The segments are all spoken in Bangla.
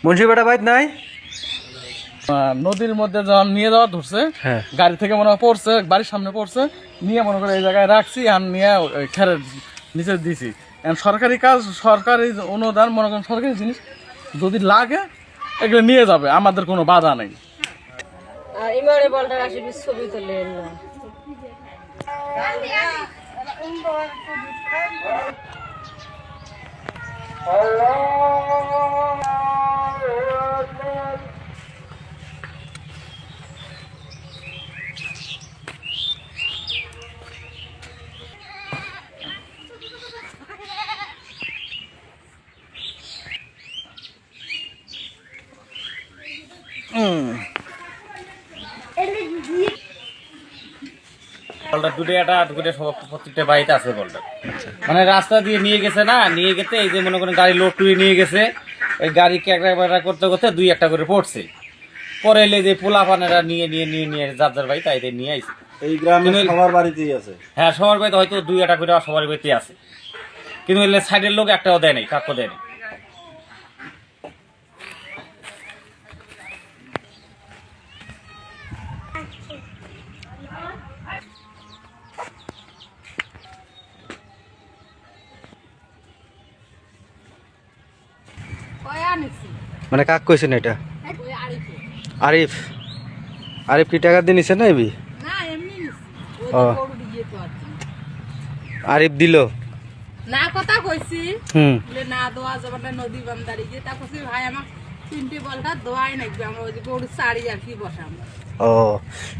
মুন্সি বেটা বাইত নাই নদীর মধ্যে যখন নিয়ে যাওয়া ধরছে গাড়ি থেকে মনে হয় পড়ছে, বাড়ির সামনে পড়ছে, নিয়ে মনে করে এই জায়গায় রাখছি আর নিয়ে খেরের নিচে দিছি। সরকারি কাজ, সরকারি অনুদান, মনে করেন সরকারি জিনিস যদি লাগে এগুলো নিয়ে যাবে, আমাদের কোনো বাধা নেই। প্রত্যেকটা বাড়িতে আছে বলটা, মানে রাস্তা দিয়ে নিয়ে গেছে না, নিয়ে গেছে এই যে মনে করেন গাড়ি লোড টুয়ে নিয়ে গেছে, ওই গাড়িকে একটা করতে করতে দুই একটা করে পড়ছে, পরে এলে যে পোলা পানেরা নিয়ে নিয়ে নিয়ে নিয়ে যার যার বাড়ি তাই নিয়ে আইছে। এই গ্রামে সবার বাড়িতেই আছে। হ্যাঁ, সবার বাড়িতে হয়তো দুই একটা করে সবার বাড়িতে আছে, কিন্তু এলে সাইডের লোক একটাও দেয় নাই, কাকও দেয় নাই। মানে কাক কইছেন এটা? আরিফ। আরিফ কি টাকা দিয়ে নিছে না এবি? ও আরিফ দিল না, কথা কইছি বলে না দোয়া যাবে না, নদী বান্দারি গিয়ে তা কইছি ভাই আমার 3টি বলটা দোয়াই নাকবে, আমরা ওই যে গরু সারি আর কি বসাম। ও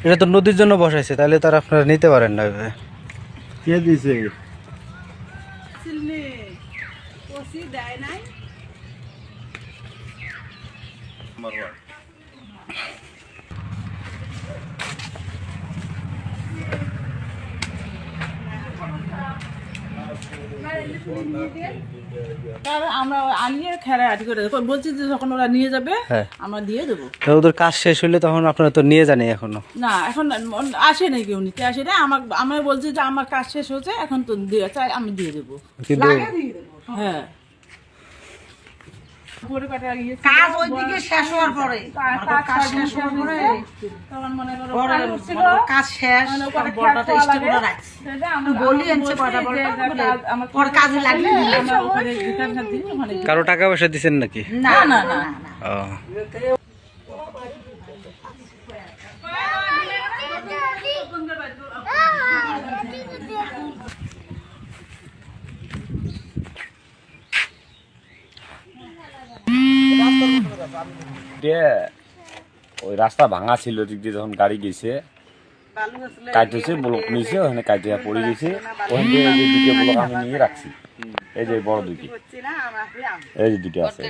এটা তো নদীর জন্য বসাইছে, তাহলে তার আপনারা নিতে পারেন না। কে দিছে? সিলনে কইছি দেয় নাই। আমরা আনিয়ে খেলা আটি করে বলছি যে যখন ওরা নিয়ে যাবে আমরা দিয়ে দেবো। ওদের কাজ শেষ হইলে তখন আপনারা তো নিয়ে জানি এখনো না, এখন আসে নাই, কেউ নিতে আসে না। আমি বলছি যে আমার কাজ শেষ হচ্ছে, এখন তো দিয়ে চাই আমি দিয়ে দেবো। কিন্তু হ্যাঁ, কাজ ওইদিকে শেষ হওয়ার পরে, কাজ শেষ হওয়ার পরে তখন মনে করো কাজ শেষ, বড়টা স্টে করে রাখছি, বলি আনছে কয়টা পর কাজে লাগলে কারো টাকা পয়সা দিচ্ছেন নাকি? না না না। ও ওই রাস্তা ভাঙা ছিল, দিক দিয়ে যখন গাড়ি গেছে কাটতেছে, ব্লক নিয়েছে, ওখানে কাটে পড়ে গেছে। ওখান থেকে এই যে দুটো ব্লক আমি নিয়ে রাখছি, এই যে বড় দুটি, এই যে দুটো আছে।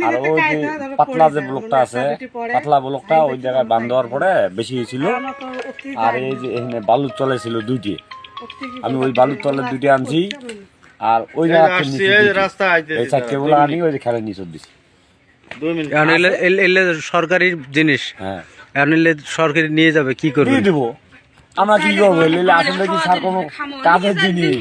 আর ওই যে পাতলা যে ব্লকটা আছে, পাতলা ব্লকটা ওই জায়গায় বান্ধ দেওয়ার পরে বেশি হয়েছিল। আর এই যে এখানে বালুর তলে ছিল দুইটি, আমি ওই বালুর তলে দুটি আনছি। আর ওই রাস্তা এই চারটে বলে আনি ওই যে খেলে নিচে দিছি। সরকারি জিনিস, হ্যাঁ সরকারি নিয়ে যাবে, কি করবে? দেবো আমরা, কি করবো? আসলে কি স্যার কোনো কাজের জিনিস?